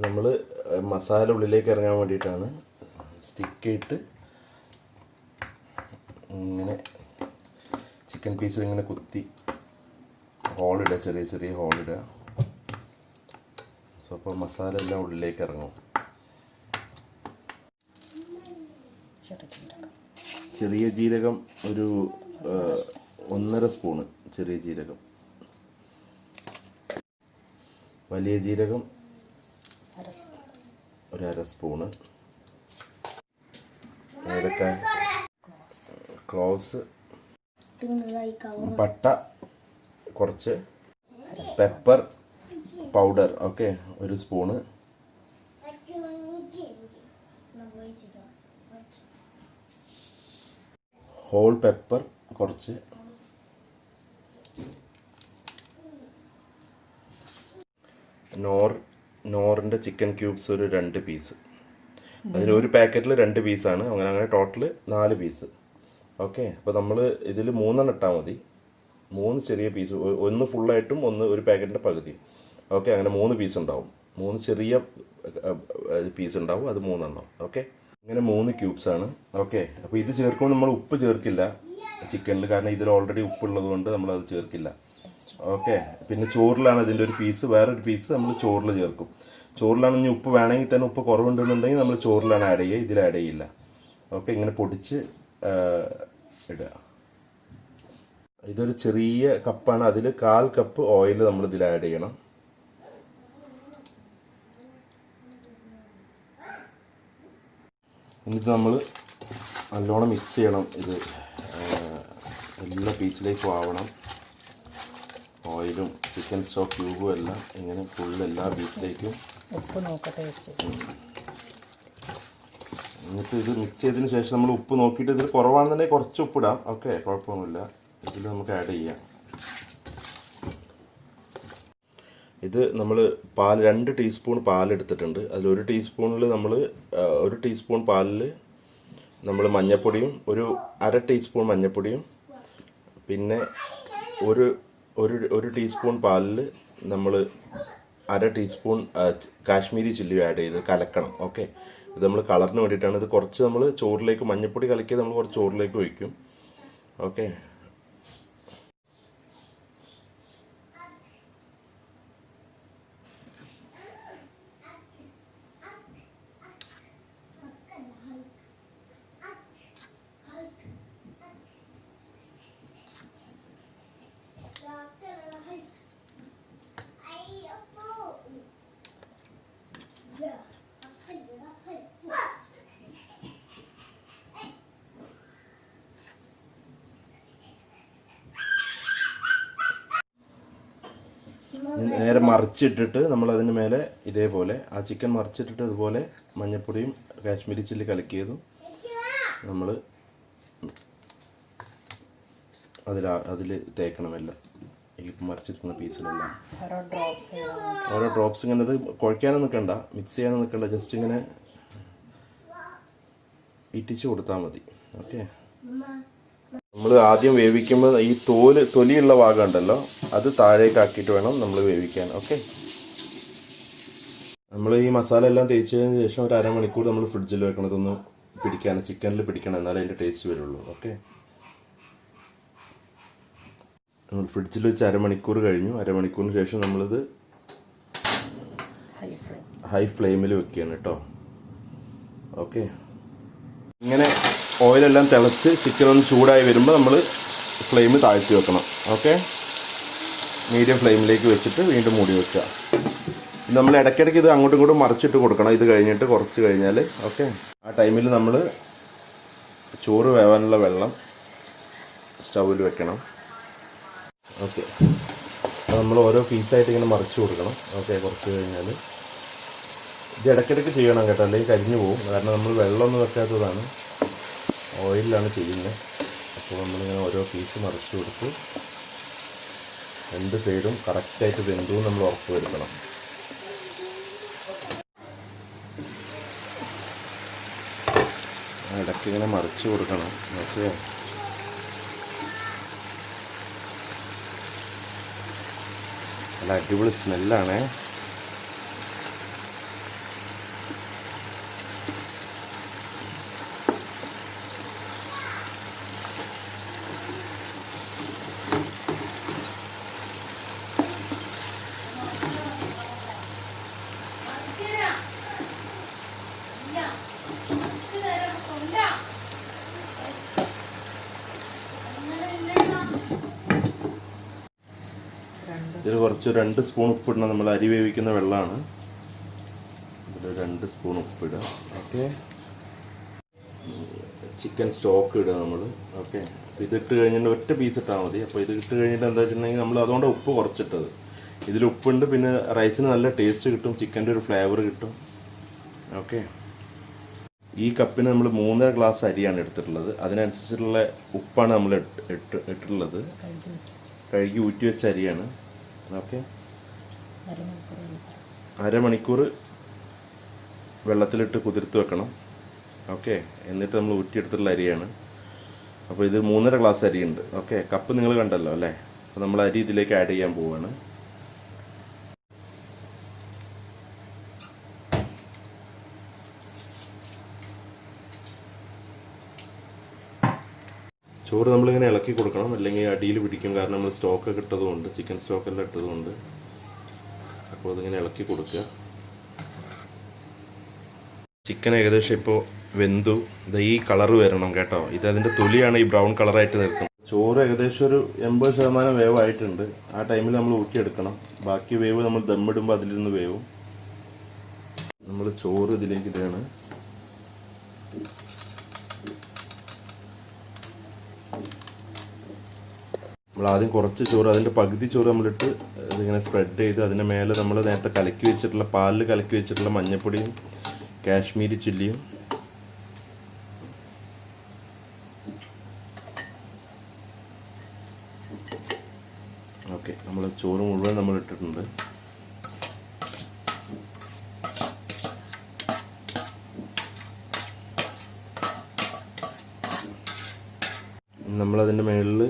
നമ്മൾ മസാല ഉള്ളിലേക്ക് ഇറങ്ങാൻ വേണ്ടിയിട്ടാണ് സ്റ്റിക്ക് ഇട്ട് ഇങ്ങനെ ചിക്കൻ പീസിൽ ഇങ്ങനെ കുത്തി ഹോളിടുക, ചെറിയ ചെറിയ ഹോളിടുക. സോ അപ്പോൾ മസാല എല്ലാം ഉള്ളിലേക്ക് ഇറങ്ങും. ചെറിയ ജീരകം ഒരു 1.5 സ്പൂണ് ചെറിയ ജീരകം, വലിയ ജീരകം ഒരു 1/2 സ്പൂണ്, ഏലക്കായ, ക്ലോവ്സ്, പട്ട കുറച്ച്, pepper powder okay 1 spoon, whole pepper കുറച്ച്, നോറിൻ്റെ ചിക്കൻ ക്യൂബ്സ് ഒരു 2 പീസ്. അതിൽ ഒരു പാക്കറ്റിൽ 2 പീസാണ്, അങ്ങനെ ടോട്ടൽ 4 പീസ്. ഓക്കെ, അപ്പോൾ നമ്മൾ ഇതിൽ 3 ഇട്ടാൽ മതി. 3 ചെറിയ പീസ്, ഒന്ന് ഫുള്ളായിട്ടും ഒരു പാക്കറ്റിൻ്റെ പകുതി. ഓക്കെ, അങ്ങനെ 3 പീസ് ഉണ്ടാവും. 3 ചെറിയ പീസ് ഉണ്ടാവും, അത് 3 എണ്ണം. ഓക്കെ, ഇങ്ങനെ 3 ക്യൂബ്സാണ്. ഓക്കെ, അപ്പോൾ ഇത് ചേർക്കുമ്പോൾ നമ്മൾ ഉപ്പ് ചേർക്കില്ല ചിക്കനിൽ, കാരണം ഇതിൽ ഓൾറെഡി ഉപ്പുള്ളത് കൊണ്ട് നമ്മളത് ചേർക്കില്ല. ഓക്കെ, പിന്നെ ചോറിലാണ് ഇതിൻ്റെ ഒരു പീസ്, വേറൊരു പീസ് നമ്മൾ ചോറിൽ ചേർക്കും. ചോറിലാണ് ഇനി ഉപ്പ് വേണമെങ്കിൽ തന്നെ, ഉപ്പ് കുറവുണ്ടെന്നുണ്ടെങ്കിൽ നമ്മൾ ചോറിലാണ് ആഡ് ചെയ്യുക, ഇതിൽ ആഡ് ചെയ്യില്ല. ഓക്കെ, ഇങ്ങനെ പൊടിച്ച് ഇടുക. ഇതൊരു ചെറിയ കപ്പാണ്, അതിൽ 1/4 കപ്പ് ഓയിൽ നമ്മൾ ഇതിൽ ആഡ് ചെയ്യണം. എന്നിട്ട് നമ്മൾ നല്ലോണം മിക്സ് ചെയ്യണം. ഇത് എല്ലാ പീസിലേക്കും ആവണം. ഓയിലും ചിക്കൻ സ്റ്റോക്ക് ക്യൂബും എല്ലാം ഇങ്ങനെ ഫുൾ എല്ലാ പീസിലേക്കും. ഉപ്പ് നോക്കട്ടെ വെച്ച് എന്നിട്ട് ഇത് മിക്സ് ചെയ്തതിന് ശേഷം നമ്മൾ ഉപ്പ് നോക്കിയിട്ട് ഇതിൽ കുറവാണെന്നുണ്ടെങ്കിൽ കുറച്ച് ഉപ്പിടാം. ഓക്കെ, കുഴപ്പമൊന്നുമില്ല. ഇതിൽ നമുക്ക് ആഡ് ചെയ്യാം. ഇത് നമ്മൾ 2 ടീസ്പൂൺ പാലെടുത്തിട്ടുണ്ട്. അതിൽ 1 ടീസ്പൂണിൽ നമ്മൾ 1 ടീസ്പൂൺ പാലിൽ നമ്മൾ മഞ്ഞൾപ്പൊടിയും, ഒരു 1/2 ടീസ്പൂൺ മഞ്ഞൾപ്പൊടിയും, പിന്നെ ഒരു ടീസ്പൂൺ പാലിൽ നമ്മൾ 1/2 ടീസ്പൂൺ കാശ്മീരി ചില്ലി ആഡ് ചെയ്ത് കലക്കണം. ഓക്കെ, ഇത് നമ്മൾ കളറിന് വേണ്ടിയിട്ടാണ്. ഇത് കുറച്ച് നമ്മൾ ചോറിലേക്ക് മഞ്ഞൾപ്പൊടി കലക്കിയത് നമ്മൾ കുറച്ച് ചോറിലേക്ക് ഒഴിക്കും. ഓക്കെ, നേരെ മറിച്ചിട്ടിട്ട് നമ്മൾ അതിന് മേലെ ഇതേപോലെ ആ ചിക്കൻ മറിച്ചിട്ടിട്ട് ഇതുപോലെ മഞ്ഞൾപ്പൊടിയും കാശ്മീരി ചില്ലി കലക്കിയതും നമ്മൾ അതിൽ തേക്കണമെല്ലാം, ഈ മറിച്ചിട്ടുള്ള പീസിലെല്ലാം ഓരോ ഡ്രോപ്സ്. ഇങ്ങനെ ഇത് കുഴയ്ക്കാനും നിൽക്കണ്ട, മിക്സ് ചെയ്യാനും നിൽക്കണ്ട, ജസ്റ്റ് ഇങ്ങനെ ഇറ്റിച്ച് കൊടുത്താൽ മതി. ഓക്കെ, നമ്മൾ ആദ്യം വേവിക്കുമ്പോൾ ഈ തൊലിയുള്ള ഭാഗം ഉണ്ടല്ലോ, അത് താഴേക്ക് ആക്കിയിട്ട് വേണം നമ്മൾ വേവിക്കാൻ. ഓക്കെ, നമ്മൾ ഈ മസാല എല്ലാം തേച്ചതിന് ശേഷം ഒരു 1/2 മണിക്കൂർ നമ്മൾ ഫ്രിഡ്ജിൽ വെക്കണം. ഇതൊന്ന് പിടിക്കാൻ, ചിക്കനിൽ പിടിക്കണം, എന്നാലേ അതിൻ്റെ ടേസ്റ്റ് വരുള്ളൂ. ഓക്കെ, നമ്മൾ ഫ്രിഡ്ജിൽ വെച്ച് 1/2 മണിക്കൂർ കഴിഞ്ഞു. 1/2 മണിക്കൂറിന് ശേഷം നമ്മളിത് ഹൈ ഫ്ലെയിമിൽ വെക്കുകയാണ് കേട്ടോ. ഓക്കെ, ഇങ്ങനെ ഓയിലെല്ലാം തിളച്ച് ചിക്കൻ ഒന്ന് ചൂടായി വരുമ്പോൾ നമ്മൾ ഫ്ലെയിം താഴ്ത്തി വെക്കണം. ഓക്കെ, മീഡിയം ഫ്ലെയിമിലേക്ക് വെച്ചിട്ട് വീണ്ടും മൂടി വെക്കുക. നമ്മൾ ഇടയ്ക്കിടയ്ക്ക് ഇത് അങ്ങോട്ടും ഇങ്ങോട്ടും മറിച്ചിട്ട് കൊടുക്കണം. ഇത് കഴിഞ്ഞിട്ട് കുറച്ച് കഴിഞ്ഞാൽ ഓക്കെ, ആ ടൈമിൽ നമ്മൾ ചോറ് വേവാനുള്ള വെള്ളം സ്റ്റൗവിൽ വെക്കണം. ഓക്കെ, അപ്പോൾ നമ്മൾ ഓരോ പീസായിട്ട് ഇങ്ങനെ മറിച്ച് കൊടുക്കണം. ഓക്കെ, കുറച്ച് കഴിഞ്ഞാൽ ഇത് ഇടയ്ക്കിടയ്ക്ക് ചെയ്യണം കേട്ടോ, അല്ലെങ്കിൽ കരിഞ്ഞു പോകും. കാരണം നമ്മൾ വെള്ളമൊന്നും വെക്കാത്തതാണ്, ഓയിലാണ് ചെയ്യുന്നത്. അപ്പോൾ നമ്മളിങ്ങനെ ഓരോ പീസ് മറിച്ച് കൊടുത്ത് 2 സൈഡും കറക്റ്റായിട്ട് വെന്തു നമ്മൾ ഉറപ്പ് വരുത്തണം. ഇടയ്ക്ക് ഇങ്ങനെ മറിച്ച് കൊടുക്കണം. ഓക്കെ, നല്ല അടിപൊളി സ്മെല്ലാണേ. ഇതിൽ കുറച്ച് 2 സ്പൂൺ ഉപ്പിടണം. നമ്മൾ അരി വേവിക്കുന്ന വെള്ളമാണ്. ഇതിൽ 2 സ്പൂൺ ഉപ്പിടുക. ഓക്കെ, ചിക്കൻ സ്റ്റോക്ക് ഇടുക നമ്മൾ. ഓക്കെ, ഇതിട്ട് കഴിഞ്ഞിട്ട് ഒറ്റ പീസ് ഇട്ടാൽ മതി. അപ്പോൾ ഇത് ഇട്ട് കഴിഞ്ഞിട്ട് എന്താ വെച്ചിട്ടുണ്ടെങ്കിൽ നമ്മൾ അതുകൊണ്ട് ഉപ്പ് കുറച്ചിട്ടത്. ഇതിൽ ഉപ്പുണ്ട്, പിന്നെ റൈസിന് നല്ല ടേസ്റ്റ് കിട്ടും, ചിക്കൻ്റെ ഒരു ഫ്ലേവർ കിട്ടും. ഓക്കെ, ഈ കപ്പിന് നമ്മൾ 3.5 ഗ്ലാസ് അരിയാണ് എടുത്തിട്ടുള്ളത്. അതിനനുസരിച്ചിട്ടുള്ള ഉപ്പാണ് നമ്മൾ ഇട്ടിട്ടുള്ളത്. കഴുകി ഊറ്റി വെച്ച അരിയാണ്. ഓക്കെ, അരമണിക്കൂർ വെള്ളത്തിലിട്ട് കുതിർത്ത് വെക്കണം. ഓക്കെ, എന്നിട്ട് നമ്മൾ ഊറ്റിയെടുത്തിട്ടുള്ള അരിയാണ്. അപ്പോൾ ഇത് 3.5 ഗ്ലാസ് അരിയുണ്ട്. ഓക്കെ, കപ്പ് നിങ്ങൾ കണ്ടല്ലോ അല്ലേ. അപ്പോൾ നമ്മൾ അരി ഇതിലേക്ക് ആഡ് ചെയ്യാൻ പോവുകയാണ്. ചോറ് നമ്മളിങ്ങനെ ഇളക്കി കൊടുക്കണം, അല്ലെങ്കിൽ അടിയിൽ പിടിക്കും. കാരണം നമ്മൾ സ്റ്റോക്കൊക്കെ ഇട്ടതുകൊണ്ട്, ചിക്കൻ സ്റ്റോക്കെല്ലാം ഇട്ടതുകൊണ്ട്. അപ്പോൾ അതിങ്ങനെ ഇളക്കി കൊടുക്കുക. ചിക്കൻ ഏകദേശം ഇപ്പോൾ വെന്തു. ഇത് ഈ കളർ വരണം കേട്ടോ. ഇത് അതിൻ്റെ തൊലിയാണ് ഈ ബ്രൗൺ കളറായിട്ട് നിൽക്കുന്നത്. ചോറ് ഏകദേശം ഒരു 80% വേവായിട്ടുണ്ട്. ആ ടൈമിൽ നമ്മൾ ഊറ്റിയെടുക്കണം. ബാക്കി വേവ് നമ്മൾ ദമ്മിടുമ്പോൾ അതിലിരുന്ന് വേവും. നമ്മൾ ചോറ് ഇതിലേക്ക് ഇടുകയാണ്. നമ്മൾ ആദ്യം കുറച്ച് ചോറ്, അതിൻ്റെ പകുതി ചോറ് നമ്മളിട്ട് ഇതിങ്ങനെ സ്പ്രെഡ് ചെയ്ത് അതിൻ്റെ മേലെ നമ്മൾ നേരത്തെ കലക്കി വെച്ചിട്ടുള്ള, പാലിൽ കലക്കി വെച്ചിട്ടുള്ള മഞ്ഞൾപ്പൊടിയും കാശ്മീരി ചില്ലിയും, ഓക്കെ, നമ്മൾ ചോറ് മുഴുവൻ നമ്മൾ ഇട്ടിട്ടുണ്ട്. നമ്മളതിൻ്റെ മേളിൽ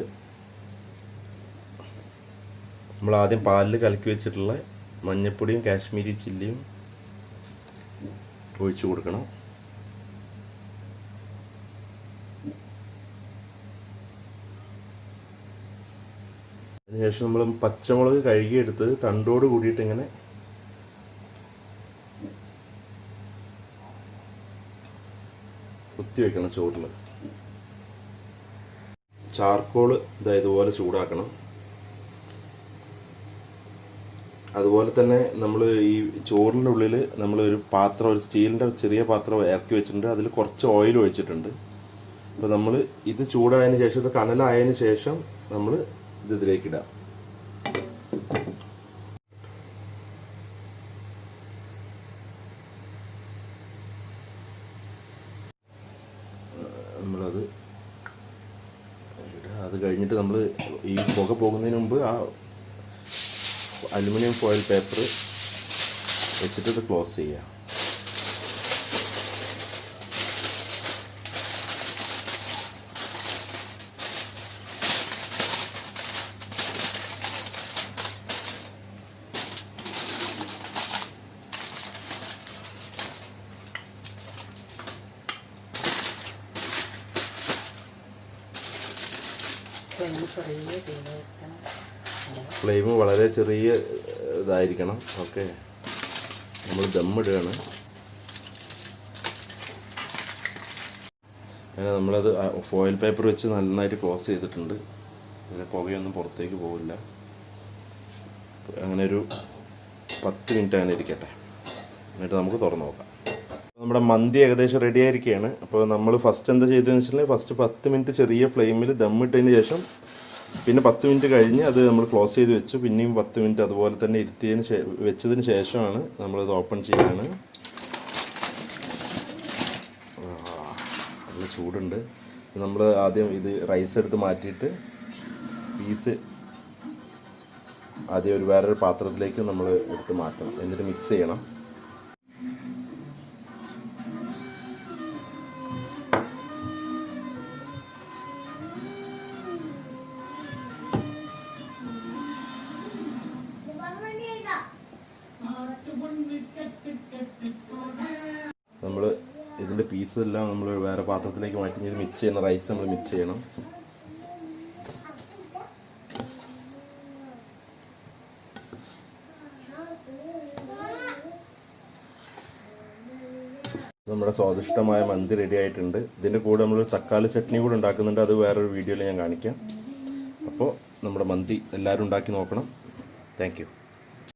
നമ്മൾ ആദ്യം പാലിൽ കലക്കി വെച്ചിട്ടുള്ള മഞ്ഞൾപ്പൊടിയും കാശ്മീരി ചില്ലിയും ഒഴിച്ചു കൊടുക്കണം. അതിനുശേഷം നമ്മൾ പച്ചമുളക് കഴുകിയെടുത്ത് തണ്ടോട് കൂടിയിട്ട് ഇങ്ങനെ കുത്തി വെക്കണം ചോറിൽ. ചാർക്കോള് ഇതുപോലെ ചൂടാക്കണം. അതുപോലെ തന്നെ നമ്മൾ ഈ ചോറിൻ്റെ ഉള്ളിൽ നമ്മൾ ഒരു പാത്രം, ഒരു സ്റ്റീലിൻ്റെ ചെറിയ പാത്രം ഇറക്കി വെച്ചിട്ടുണ്ട്. അതിൽ കുറച്ച് ഓയിൽ ഒഴിച്ചിട്ടുണ്ട്. അപ്പോൾ നമ്മൾ ഇത് ചൂടായതിന് ശേഷം, ഇത് കനലായതിന് ശേഷം നമ്മൾ ഇത് ഇതിലേക്ക് ഇടാം. നമ്മളത് ഇടുക. അത് കഴിഞ്ഞിട്ട് നമ്മൾ ഈ പുക പോകുന്നതിന് മുമ്പ് ആ അലുമിനിയം ഫോയിൽ പേപ്പർ വെച്ചിട്ട് ഇത് ക്ലോസ് ചെയ്യുക. ഫ്ലെയിം വളരെ ചെറിയ ഇതായിരിക്കണം. ഓക്കെ, നമ്മൾ ദമ്മിടുകയാണ്. അങ്ങനെ നമ്മളത് ഫോയിൽ പേപ്പർ വെച്ച് നന്നായിട്ട് ക്ലോസ് ചെയ്തിട്ടുണ്ട്. അങ്ങനെ പുകയൊന്നും പുറത്തേക്ക് പോകില്ല. അങ്ങനെ ഒരു 10 മിനിറ്റ് അങ്ങനെ ഇരിക്കട്ടെ. എന്നിട്ട് നമുക്ക് തുറന്ന് നോക്കാം. നമ്മുടെ മന്തി ഏകദേശം റെഡി ആയിരിക്കുകയാണ്. അപ്പോൾ നമ്മൾ ഫസ്റ്റ് എന്താ ചെയ്തതെന്ന് വെച്ചിട്ടുണ്ടെങ്കിൽ, ഫസ്റ്റ് 10 മിനിറ്റ് ചെറിയ ഫ്ലെയിമിൽ ദമ്മിട്ടതിന് ശേഷം പിന്നെ 10 മിനിറ്റ് കഴിഞ്ഞ് അത് നമ്മൾ ക്ലോസ് ചെയ്ത് വെച്ചു. പിന്നെയും 10 മിനിറ്റ് അതുപോലെ തന്നെ വെച്ചതിന് ശേഷമാണ് നമ്മളിത് ഓപ്പൺ ചെയ്യുകയാണ്. നല്ല ചൂടുണ്ട്. നമ്മൾ ആദ്യം ഇത് റൈസ് എടുത്ത് മാറ്റിയിട്ട് പീസ് ആദ്യം വേറൊരു പാത്രത്തിലേക്ക് നമ്മൾ എടുത്ത് മാറ്റണം. എന്നിട്ട് മിക്സ് ചെയ്യണം. നമ്മൾ ഇതിൻ്റെ പീസെല്ലാം നമ്മൾ വേറെ പാത്രത്തിലേക്ക് മാറ്റി മിക്സ് ചെയ്യണം. റൈസ് നമ്മൾ മിക്സ് ചെയ്യണം. നമ്മുടെ സ്വാദിഷ്ടമായ മന്തി റെഡി ആയിട്ടുണ്ട്. ഇതിൻ്റെ കൂടെ നമ്മൾ തക്കാളി ചട്നി കൂടെ ഉണ്ടാക്കുന്നുണ്ട്. അത് വേറൊരു വീഡിയോയിൽ ഞാൻ കാണിക്കാം. അപ്പോൾ നമ്മുടെ മന്തി എല്ലാവരും ഉണ്ടാക്കി നോക്കണം. Thank you.